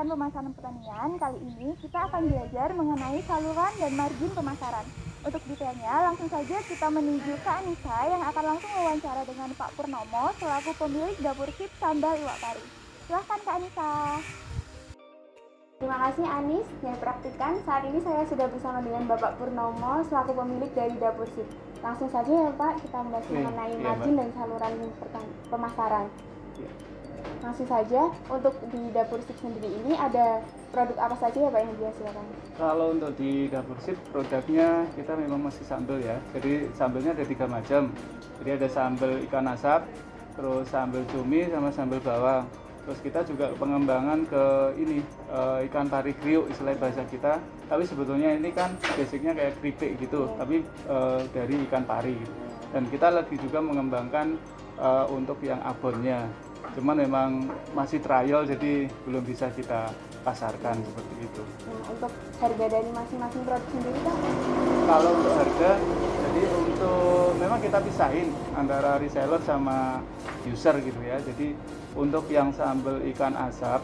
Pendidikan Pemasaran Pertanian, kali ini kita akan belajar mengenai saluran dan margin pemasaran. Untuk detailnya, langsung saja kita menuju ke Anissa yang akan langsung wawancara dengan Pak Purnomo selaku pemilik dapur sip sambal iwak pari. Silahkan Kak Anissa. Terima kasih Anis yang praktikan. Saat ini saya sudah bersama dengan Bapak Purnomo selaku pemilik dari dapur sip. Langsung saja ya Pak, kita membahas mengenai margin dan saluran pemasaran. Langsung saja, untuk di dapur sip sendiri ini ada produk apa saja ya Pak yang dihasilkan? Kalau untuk di dapur sip produknya kita memang masih sambal ya. Jadi sambelnya ada 3 macam. Jadi ada sambal ikan asap, terus sambal cumi sama sambal bawang. Terus kita juga pengembangan ke ini ikan pari kriuk istilah bahasa kita. Tapi sebetulnya ini kan basicnya kayak keripik gitu, tapi dari ikan pari. Dan kita lagi juga mengembangkan untuk yang abonnya. Cuman memang masih trial jadi belum bisa kita pasarkan seperti itu. Untuk harga dari masing-masing produk sendiri Pak? Kalau untuk harga, jadi untuk memang kita pisahin antara reseller sama user gitu ya. Jadi untuk yang sambal ikan asap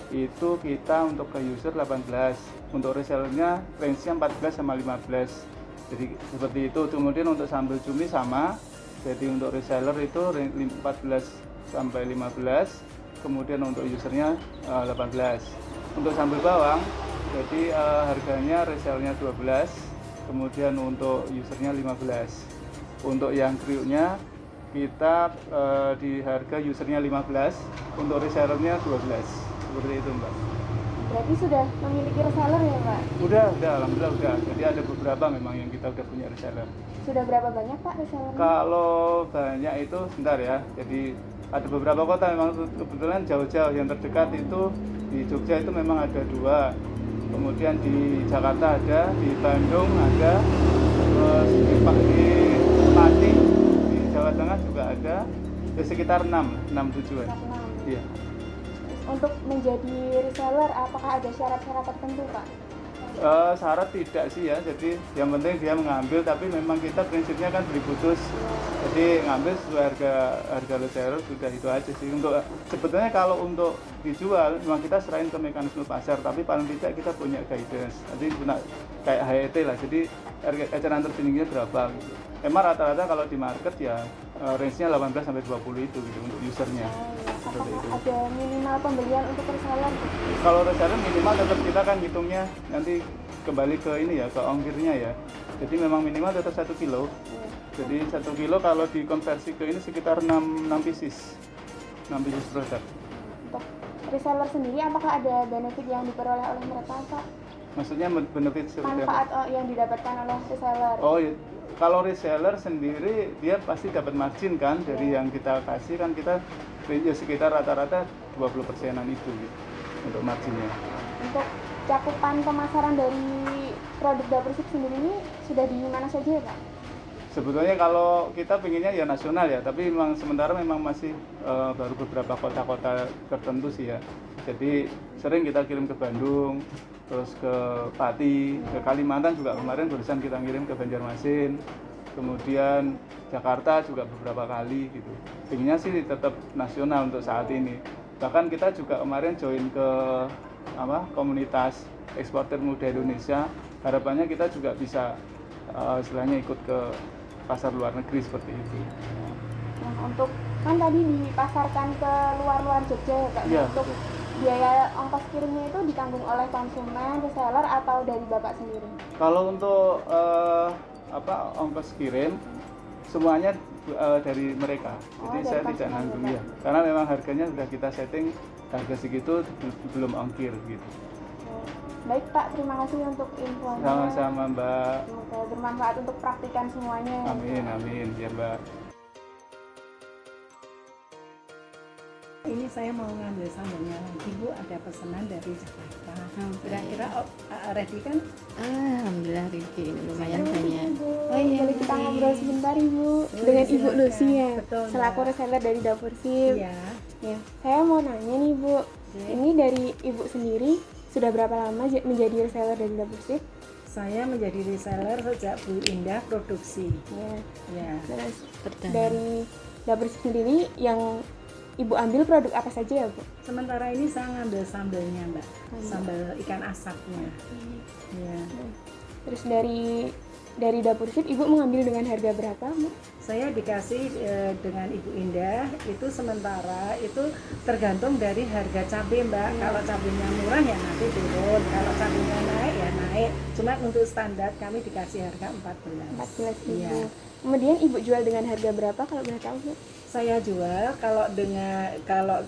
itu kita untuk ke user 18, untuk resellernya range-nya 14 sama 15. Jadi seperti itu. Kemudian untuk sambal cumi sama. Jadi untuk reseller itu 14 sampai 15, kemudian untuk usernya 18. Untuk sambal bawang, jadi harganya resellnya 12, kemudian untuk usernya 15. Untuk yang kriuknya kita di harga usernya 15, untuk resellernya 12. Seperti itu Mbak. Berarti sudah memiliki reseller ya Pak? Udah, alhamdulillah udah. Jadi ada beberapa memang yang kita udah punya reseller. Sudah berapa banyak Pak resellernya? Kalau banyak itu sebentar ya. Jadi ada beberapa kota memang kebetulan jauh-jauh, yang terdekat itu di Jogja itu memang ada 2, kemudian di Jakarta ada, di Bandung ada, terus di Pati di Jawa Tengah juga ada, di sekitar 6 tujuan. Iya. Untuk menjadi reseller apakah ada syarat-syarat tertentu Pak? Syarat tidak sih ya, jadi yang penting dia mengambil, tapi memang kita prinsipnya kan beli putus, jadi ngambil sesuai harga reseller, sudah itu aja sih. Untuk sebetulnya kalau untuk dijual memang kita serahin ke mekanisme pasar, tapi paling tidak kita punya guidance, jadi kayak HET lah, jadi harga eceran tertingginya berapa gitu. Emang rata-rata kalau di market ya range-nya 18 sampai 20 itu gitu untuk usernya. Apakah ada minimal pembelian untuk reseller? Kalau reseller minimal tetap kita kan hitungnya nanti kembali ke ini ya, ke ongkirnya ya. Jadi memang minimal tetap 1 kilo. Jadi 1 kilo kalau dikonversi ke ini sekitar 6 pieces. 6 pieces produk. Untuk reseller sendiri apakah ada benefit yang diperoleh oleh mereka Pak? Maksudnya benefit seperti manfaat yang didapatkan oleh reseller? Oh iya. Kalau reseller sendiri dia pasti dapat margin kan dari yang kita kasih, kan kita ya sekitar rata-rata 20%-an itu gitu, untuk marginnya. Untuk cakupan pemasaran dari produk dapur sip sendiri ini sudah di mana saja ya Pak? Sebetulnya kalau kita pengennya ya nasional ya, tapi memang sementara memang masih baru beberapa kota-kota tertentu sih ya. Jadi sering kita kirim ke Bandung, terus ke Pati, ke Kalimantan juga kemarin barusan kita ngirim ke Banjarmasin, kemudian Jakarta juga beberapa kali gitu. Pengennya sih tetap nasional untuk saat ini. Bahkan kita juga kemarin join ke komunitas eksportir muda Indonesia. Harapannya kita juga bisa istilahnya ikut ke pasar luar negeri seperti itu. Nah, untuk kan tadi dipasarkan ke luar Jogja ya Pak? Ya, untuk biaya ongkos kirimnya itu ditanggung oleh konsumen, reseller atau dari Bapak sendiri? Kalau untuk ongkos kirim semuanya dari mereka. Jadi saya tidak nanggung ya. Karena memang harganya sudah kita setting harga segitu, belum ongkir gitu. Baik Pak, terima kasih untuk infonya. Sama-sama Mbak. Semoga bermanfaat untuk praktikan semuanya. Amin ya Mbak. Ini saya mau ngambil sambalnya lagi Bu, ada pesanan dari Jakarta. Kira-kira ready kan? Alhamdulillah ready, lumayan banyak. Oh iya, boleh kita ngobrol sebentar Ibu dengan Ibu Lucia, Betul, selaku reseller dari dapur sip. Iya. Ya, saya mau nanya nih Bu, ini dari Ibu sendiri sudah berapa lama menjadi reseller dari dapur sip? Saya menjadi reseller sejak Bu Indah produksi. Ya. Ya. Terus dari dapur sip sendiri yang Ibu ambil produk apa saja ya Bu? Sementara ini saya ngambil sambelnya Mbak, sambal ikan asapnya. Ya. Terus dari Dapur Sip Ibu mengambil dengan harga berapa Bu? Saya dikasih dengan Ibu Indah itu sementara itu tergantung dari harga cabai Mbak. Kalau cabainya murah ya nanti turun, kalau cabainya naik ya naik. Cuma untuk standar kami dikasih harga 14. 14.000. Iya. Kemudian Ibu jual dengan harga berapa kalau boleh tahu Bu? Saya jual kalau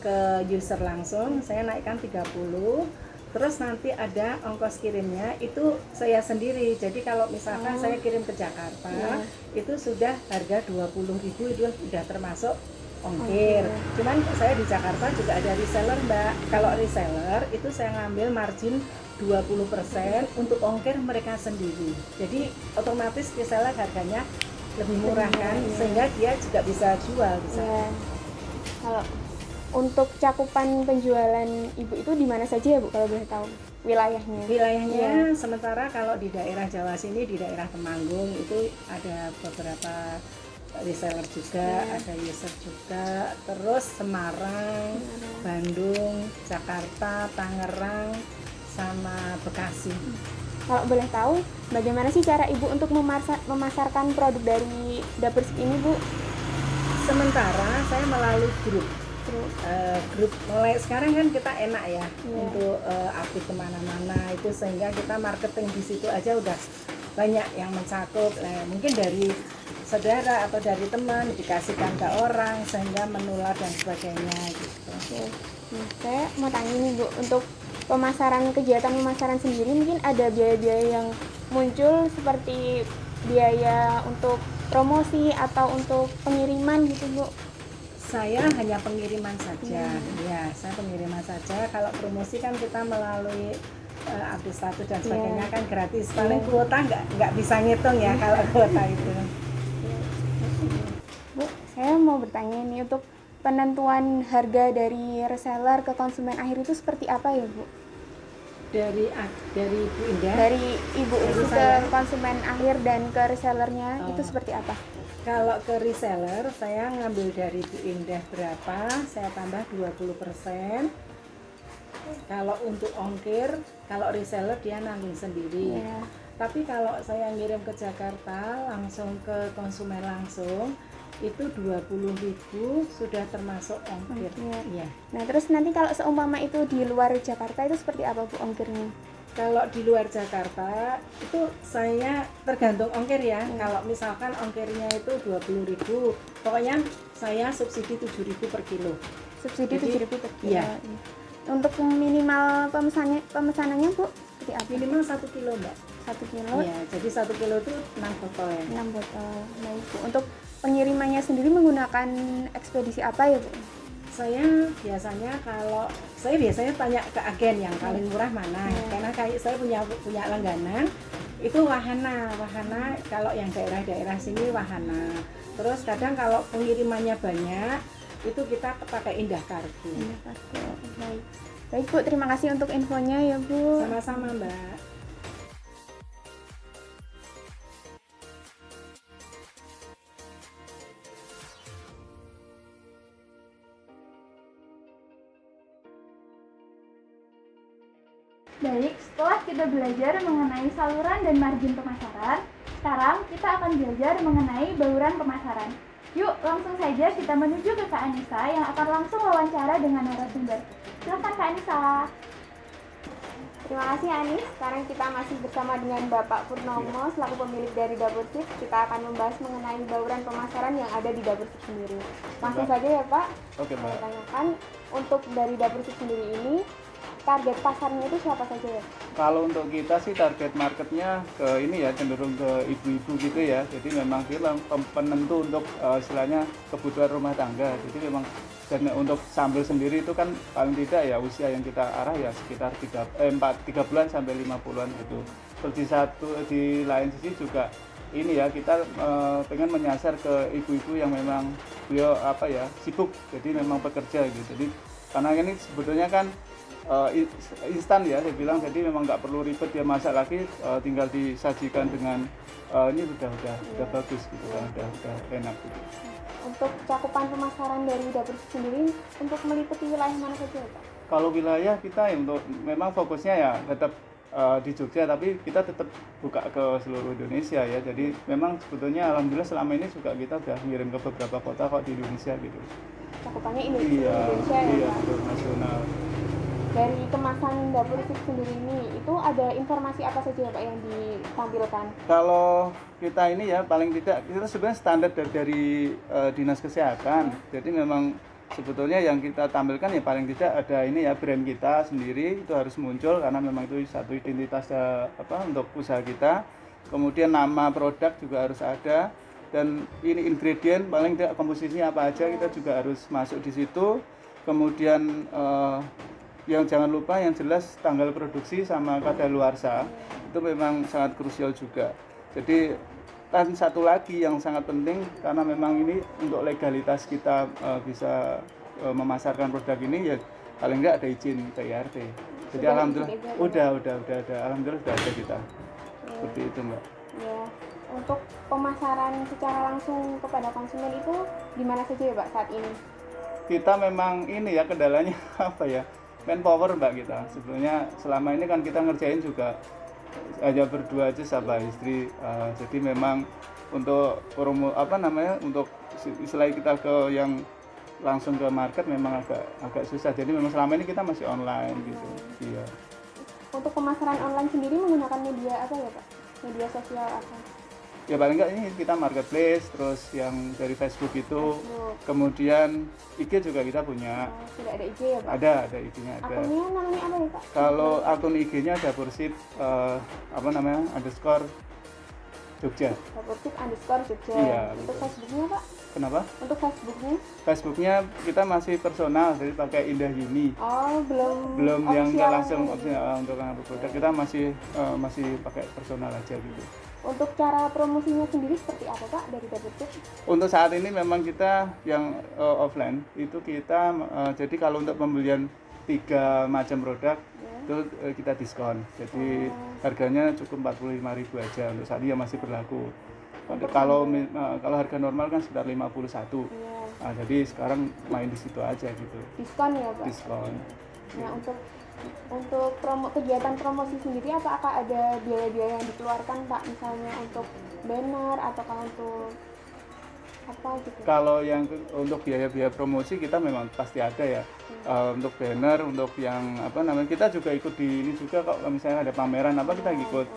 ke user langsung saya naikkan 30. Terus nanti ada ongkos kirimnya itu saya sendiri. Jadi kalau misalkan saya kirim ke Jakarta, itu sudah harga 20.000 itu sudah termasuk ongkir. Cuman saya di Jakarta juga ada reseller Mbak. Kalau reseller itu saya ngambil margin 20% untuk ongkir mereka sendiri. Jadi otomatis reseller harganya lebih murah kan, sehingga dia juga bisa jual di sana. Ya. Kalau untuk cakupan penjualan Ibu itu di mana saja ya Bu kalau boleh tahu wilayahnya? Wilayahnya sementara kalau di daerah Jawa sini, di daerah Temanggung itu ada beberapa reseller juga, ada user juga, terus Semarang, Bandung, Jakarta, Tangerang, sama Bekasi. Kalau boleh tahu bagaimana sih cara Ibu untuk memasarkan produk dari Dapur Sip ini Bu? Sementara saya melalui grup mulai sekarang kan kita enak ya untuk aktif kemana-mana itu, sehingga kita marketing di situ aja udah banyak yang mencakup. Mungkin dari saudara atau dari teman dikasihkan ke orang sehingga menular dan sebagainya gitu. Nah, saya mau tanya nih Bu, untuk kegiatan pemasaran sendiri mungkin ada biaya-biaya yang muncul seperti biaya untuk promosi atau untuk pengiriman gitu Bu? Saya hanya pengiriman saja, ya saya pengiriman saja. Kalau promosi kan kita melalui update status dan sebagainya kan gratis. Paling kuota nggak bisa ngitung ya kalau kuota itu. Bu, saya mau bertanya nih, untuk penentuan harga dari reseller ke konsumen akhir itu seperti apa ya Bu? Dari Bu Indah. Dari Ibu itu ke konsumen akhir dan ke resellernya itu seperti apa? Kalau ke reseller saya ngambil dari Bu Indah berapa, saya tambah 20%. Kalau untuk ongkir, kalau reseller dia nanggung sendiri. Tapi kalau saya ngirim ke Jakarta langsung ke konsumen langsung, itu 20.000 sudah termasuk ongkir. Iya. Nah, terus nanti kalau seumpama itu di luar Jakarta itu seperti apa Bu ongkirnya? Kalau di luar Jakarta itu saya tergantung ongkir ya. Kalau misalkan ongkirnya itu 20.000, pokoknya saya subsidi 7.000 per kilo. Subsidi 7.000 per kilo. Iya. Untuk minimal pemesanannya Bu seperti apa? Minimal 1 kilo Mbak. 1 kilo? Iya, jadi 1 kilo itu 6 botol ya. 6 botol. Baik Bu. Untuk pengirimannya sendiri menggunakan ekspedisi apa ya Bu? Saya biasanya tanya ke agen yang paling murah mana, karena kayak saya punya langganan itu Wahana kalau yang daerah-daerah sini Wahana. Terus kadang kalau pengirimannya banyak itu kita pakai Indah Kargo. Baik Bu, terima kasih untuk infonya ya Bu. Sama-sama Mbak. Baik, setelah kita belajar mengenai saluran dan margin pemasaran, sekarang kita akan belajar mengenai bauran pemasaran. Yuk, langsung saja kita menuju ke Kak Anissa yang akan langsung wawancara dengan narasumber. Silakan Kak Anissa. Terima kasih Anis. Sekarang kita masih bersama dengan Bapak Purnomo selaku pemilik dari Dapur Sip. Kita akan membahas mengenai bauran pemasaran yang ada di Dapur Sip sendiri. Langsung saja ya Pak. Oke, Mbak. Saya tanyakan, untuk dari Dapur Sip sendiri ini target pasarnya itu siapa saja ya? Kalau untuk kita sih target marketnya ke ini ya, cenderung ke ibu-ibu gitu ya. Jadi memang dia penentu untuk istilahnya kebutuhan rumah tangga. Jadi memang dan untuk sambal sendiri itu kan paling tidak ya usia yang kita arah ya sekitar 3 bulan sampai 5 bulan gitu. Terus di lain sisi juga ini ya kita pengen menyasar ke ibu-ibu yang memang beliau sibuk, jadi memang bekerja gitu. Jadi karena ini sebetulnya kan instan ya saya bilang, jadi memang nggak perlu ribet dia masak lagi, tinggal disajikan dengan ini udah bagus gitu kan, udah enak gitu. Untuk cakupan pemasaran dari dapur sendiri untuk meliputi wilayah mana saja ya Pak? Kalau wilayah kita ya untuk memang fokusnya ya tetap di Jogja, tapi kita tetap buka ke seluruh Indonesia ya. Jadi memang sebetulnya alhamdulillah selama ini juga kita udah ngirim ke beberapa kota kok di Indonesia gitu. Cakupannya Iya, Indonesia ya iya Pak? betul, nasional. Dari kemasan dapur sendiri ini, itu ada informasi apa saja ya Pak yang ditampilkan? Kalau kita ini ya paling tidak kita sebenarnya standar dari dinas kesehatan. Jadi memang sebetulnya yang kita tampilkan ya paling tidak ada ini ya brand kita sendiri itu harus muncul karena memang itu satu identitas untuk usaha kita. Kemudian nama produk juga harus ada dan ini ingredient paling tidak komposisinya apa aja kita juga harus masuk di situ. Kemudian yang jangan lupa yang jelas tanggal produksi sama kadaluarsa itu memang sangat krusial juga. Jadi dan satu lagi yang sangat penting karena memang ini untuk legalitas kita bisa memasarkan produk ini ya paling enggak ada izin PIRT. Jadi Sudah alhamdulillah izin udah ada, alhamdulillah sudah ada kita. Seperti itu Mbak. Ya, untuk pemasaran secara langsung kepada konsumen itu di mana saja ya Pak saat ini? Kita memang ini ya kendalanya apa ya? Manpower Mbak kita. Sebetulnya selama ini kan kita ngerjain juga hanya berdua aja sama istri. Jadi memang untuk promo untuk istilah kita ke yang langsung ke market memang agak susah. Jadi memang selama ini kita masih online gitu. Iya. Untuk pemasaran online sendiri menggunakan media apa ya Pak? Media sosial apa? Ya paling enggak ini kita marketplace, terus yang dari Facebook itu, Facebook. kemudian IG juga kita punya. Sudah ada IG ya Pak? Ada IG-nya ada. Akunnya namanya apa ya Pak? Kalau akun IG-nya Dapursip _Jogja. Dapursip _Jogja. Iya, Untuk betul. Facebooknya Pak? Kenapa? Untuk Facebooknya? Facebooknya kita masih personal, jadi pakai Indah Yuni. Oh, belum Belum yang official langsung ya. untuk produk kita masih pakai personal aja gitu. Untuk cara promosinya sendiri seperti apa Pak dari Dapursip? Untuk saat ini memang kita yang offline itu kita jadi kalau untuk pembelian 3 macam produk itu kita diskon. Jadi harganya cukup 45.000 aja untuk saat ini yang masih berlaku. Kalau harga normal kan sekitar 51. Iya. Nah, jadi sekarang main di situ aja gitu. Diskon ya Pak? Diskon. Nah, untuk kegiatan promosi sendiri apakah ada biaya-biaya yang dikeluarkan Pak, misalnya untuk banner atau kalau untuk apa gitu? Kalau yang untuk biaya-biaya promosi kita memang pasti ada ya. Untuk banner, untuk yang kita juga ikut di ini juga kok, misalnya ada pameran kita ikut.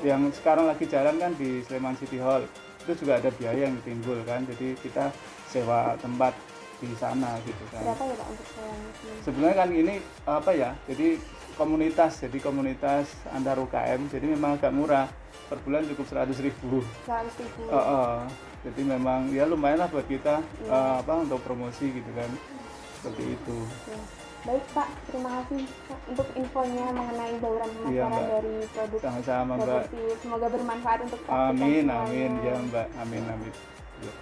Yang sekarang lagi jalan kan di Sleman City Hall itu juga ada biaya yang timbul kan, jadi kita sewa tempat di sana gitu kan. Berapa ya Pak untuk sewanya? Sebenarnya kan ini jadi komunitas antar UKM, jadi memang agak murah, per bulan cukup 100.000. 100.000. Jadi memang ya lumayan lah buat kita untuk promosi gitu kan, seperti itu. Ya. Baik Pak, terima kasih untuk infonya mengenai bauran Iya, pemasaran Mbak. dari produk Sama-sama Mbak. Dapursip. Semoga bermanfaat untuk praktikan Amin semuanya. ya Mbak, amin. Ya.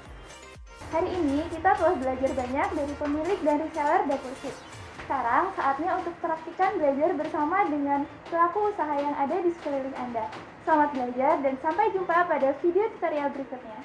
Hari ini kita telah belajar banyak dari pemilik dan reseller Dapursip. Sekarang saatnya untuk praktikan belajar bersama dengan pelaku usaha yang ada di sekeliling Anda. Selamat belajar dan sampai jumpa pada video tutorial berikutnya.